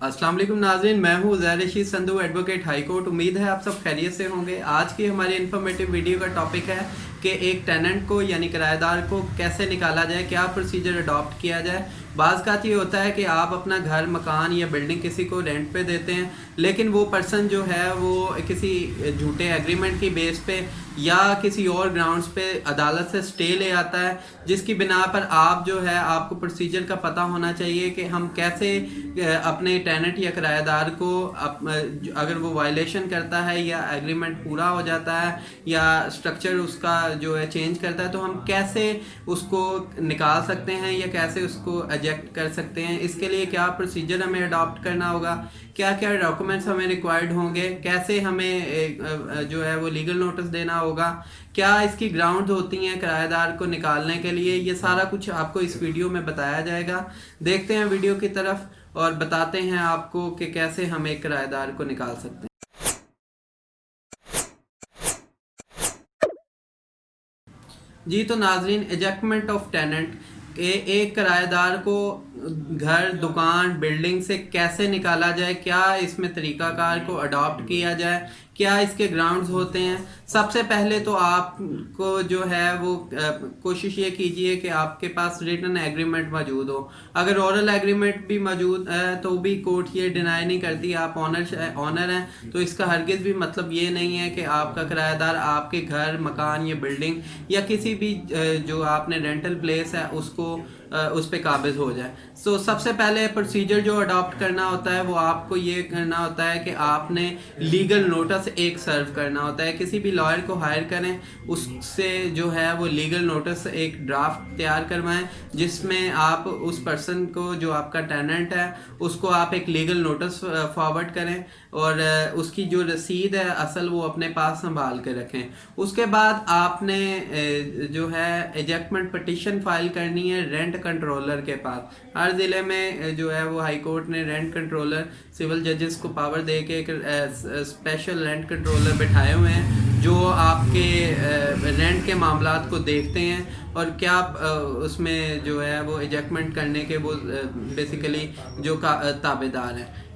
अस्सलाम वालेकुम नाज़रीन, मैं हूँ Uzair Rashid Sandhu, advocate high court. उम्मीद है आप सब खैरियत से होंगे। आज की हमारी इन्फॉर्मेटिव वीडियो का टॉपिक है कि एक टेनेंट को यानी किराएदार को कैसे निकाला जाए, क्या प्रोसीजर अडॉप्ट किया जाए। बाज़ का ये होता है कि आप अपना घर, मकान या बिल्डिंग किसी को रेंट पे देते हैं, लेकिन वो पर्सन जो है वो किसी झूठे एग्रीमेंट की बेस पे या किसी और ग्राउंड्स पे अदालत से स्टे ले आता है, जिसकी बिना पर आप जो है आपको प्रोसीजर का पता होना चाहिए कि हम कैसे अपने टेनेंट या किराएदार को अगर वो वायलेशन करता है या एग्रीमेंट पूरा हो जाता है या स्ट्रक्चर उसका जो है चेंज करता है, तो हम कैसे उसको निकाल सकते हैं या कैसे उसको एजेक्ट कर सकते हैं। इसके लिए क्या प्रोसीजर हमें अडॉप्ट करना होगा, क्या क्या डॉक्यूमेंट्स हमें रिक्वायर्ड होंगे, कैसे हमें जो है वो लीगल नोटिस देना होगा, क्या इसकी ग्राउंड होती हैं किराएदार को निकालने के लिए, ये सारा कुछ आपको इस वीडियो में बताया जाएगा। देखते हैं वीडियो की तरफ और बताते हैं आपको कि कैसे हम एक किराएदार को निकाल सकते हैं। जी तो नाजरीन, एजेक्टमेंट ऑफ टेनेंट एक किराएदार को घर, दुकान, बिल्डिंग से कैसे निकाला जाए, क्या इसमें तरीकाकार को अडॉप्ट किया जाए, क्या इसके ग्राउंड्स होते हैं। सबसे पहले तो आपको जो है वो कोशिश ये कीजिए कि आपके पास रिटन एग्रीमेंट मौजूद हो। अगर ओरल एग्रीमेंट भी मौजूद है तो भी कोर्ट ये डिनाई नहीं करती आप ऑनर हैं, तो इसका हरगिज़ भी मतलब ये नहीं है कि आपका किराएदार आपके घर, मकान या बिल्डिंग या किसी भी जो आपने रेंटल प्लेस है उसको उस पर काबिज हो जाए। सो सबसे पहले प्रोसीजर जो अडॉप्ट करना होता है वो आपको ये करना होता है कि आपने लीगल नोटिस एक सर्व करना होता है। किसी भी लॉयर को हायर करें, उससे जो है वो लीगल नोटिस एक ड्राफ्ट तैयार करवाएं, जिसमें आप उस पर्सन को जो आपका टेनेंट है उसको आप एक लीगल नोटिस फॉरवर्ड करें और उसकी जो रसीद है असल वो अपने पास संभाल के रखें। उसके बाद आपने जो है एजेक्टमेंट पटिशन फाइल करनी है रेंट कंट्रोलर के पास। हर ज़िले में जो है वो हाई कोर्ट ने रेंट कंट्रोलर, सिविल जजेस को पावर दे के एक स्पेशल रेंट कंट्रोलर बैठाए हुए हैं जो आपके रेंट के मामलात को देखते हैं और क्या उसमें जो है वो एजेक्टमेंट करने के वो बेसिकली जो ताबेदार हैं।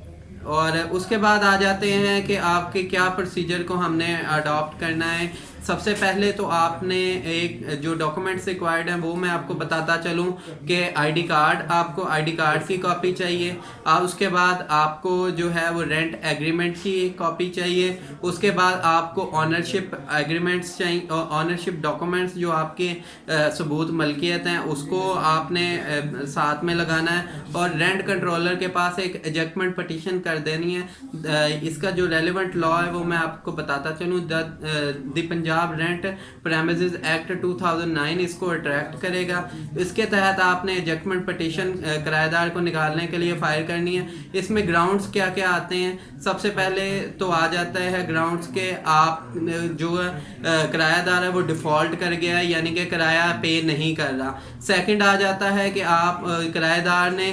और उसके बाद आ जाते हैं कि आपके क्या प्रोसीजर को हमने अडॉप्ट करना है। सबसे पहले तो आपने एक जो डॉक्यूमेंट्स रिक्वायर्ड हैं वो मैं आपको बताता चलूं कि आईडी कार्ड, आपको आईडी कार्ड की कॉपी चाहिए। उसके बाद आपको जो है वो रेंट एग्रीमेंट की कॉपी चाहिए। उसके बाद आपको ऑनरशिप एग्रीमेंट्स चाहिए, ऑनरशिप डॉक्यूमेंट्स जो आपके सबूत मलकियत हैं उसको आपने साथ में लगाना है। और रेंट कंट्रोलर के पास एक एजेक्टमेंट पटिशन कर देनी है। इसका जो रेलिवेंट लॉ है वो मैं आपको बताता चलूँ, the Punjab rent premises act 2009 इसको अट्रैक्ट करेगा। इसके तहत आपने एजेक्टमेंट पटिशन किराएदार को निकालने के लिए फाइल करनी है। इसमें ग्राउंड्स क्या क्या आते हैं, सबसे पहले तो आ जाता है ग्राउंड्स के आप जो किराएदार है वो डिफ़ॉल्ट कर गया है, यानी कि किराया पे नहीं कर रहा। सेकंड आ जाता है कि आप किराएदार ने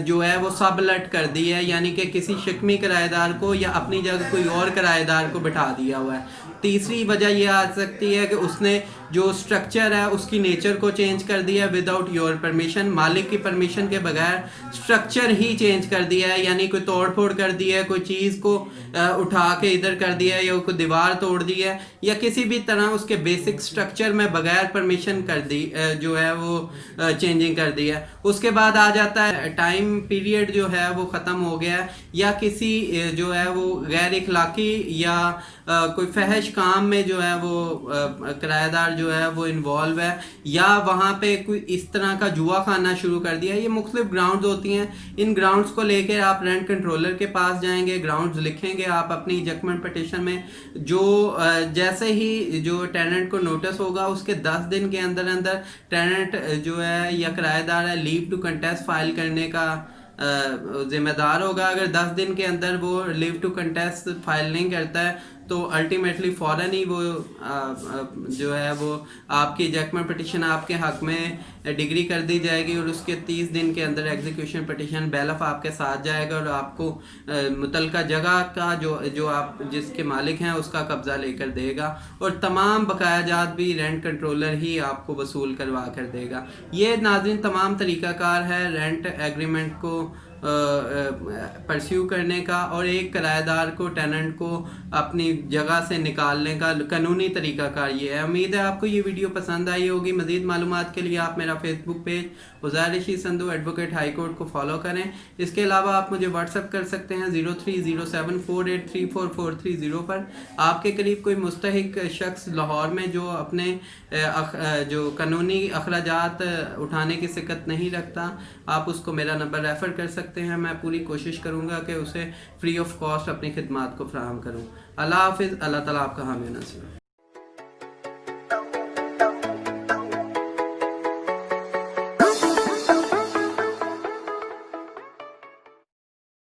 जो है वो सबलेट कर दी है, यानी कि किसी शिकमी किराएदार को या अपनी जगह कोई और किराएदार को बिठा दिया हुआ है। तीसरी वजह ये आ सकती है कि उसने जो स्ट्रक्चर है उसकी नेचर को चेंज कर दिया विदाउट योर परमिशन, मालिक की परमिशन के बगैर स्ट्रक्चर ही चेंज कर दिया है, यानी कोई तोड़ फोड़ कर दी है, कोई चीज़ को उठा के इधर कर दिया है या कोई दीवार तोड़ दी है या किसी भी तरह उसके बेसिक स्ट्रक्चर में बगैर परमिशन कर दी जो है वो चेंजिंग कर दी है। उसके बाद आ जाता है टाइम पीरियड जो है वो ख़त्म हो गया है या किसी जो है वो गैर इखलाकी या कोई फहश काम में जो है वो किराएदार जो है वो इन्वॉल्व है या वहाँ पे कोई इस तरह का जुआ खाना शुरू कर दिया। ये मुख्तलिफ ग्राउंड्स होती हैं। इन ग्राउंड्स को लेकर आप रेंट कंट्रोलर के पास जाएंगे, ग्राउंड्स लिखेंगे आप अपनी एजेक्टमेंट पटिशन में। जो जैसे ही जो टेनेंट को नोटिस होगा उसके 10 दिन के अंदर अंदर टेनेंट जो है या किराएदार है लीव टू कंटेस्ट फाइल करने का जिम्मेदार होगा। अगर 10 दिन के अंदर वो लीव टू कंटेस्ट फाइल नहीं करता है तो अल्टीमेटली फ़ौरन ही वो जो है वो आपकी एजेक्टमेंट पटिशन आपके हक में डिग्री कर दी जाएगी और उसके 30 दिन के अंदर एग्जीक्यूशन पटिशन बैलफ आपके साथ जाएगा और आपको मुतलका जगह का जो आप जिसके मालिक हैं उसका कब्ज़ा लेकर देगा और तमाम बकायाजात भी रेंट कंट्रोलर ही आपको वसूल करवा कर देगा। ये नाज़रीन तमाम तरीक़ाकार है रेंट एग्रीमेंट को پرسیو کرنے کا اور ایک کرایہ دار کو ٹیننٹ کو اپنی جگہ سے نکالنے کا قانونی طریقہ کار یہ ہے۔ امید ہے آپ کو یہ ویڈیو پسند آئی ہوگی۔ مزید معلومات کے لیے آپ میرا Facebook page Uzair Rashid Sandhu advocate high court کو فالو کریں۔ اس کے علاوہ آپ مجھے واٹس ایپ کر سکتے ہیں 0307483430 پر۔ آپ کے قریب کوئی مستحق شخص لاہور میں جو اپنے جو قانونی اخراجات اٹھانے کی سکت نہیں رکھتا، آپ اس کو میرا نمبر ریفر کر سکتے ہیں۔ میں پوری کوشش کروں گا کہ اسے فری آف کاسٹ اپنی خدمات کو فراہم کروں۔ اللہ حافظ۔ اللہ تعالیٰ آپ کا حامی و ناصر۔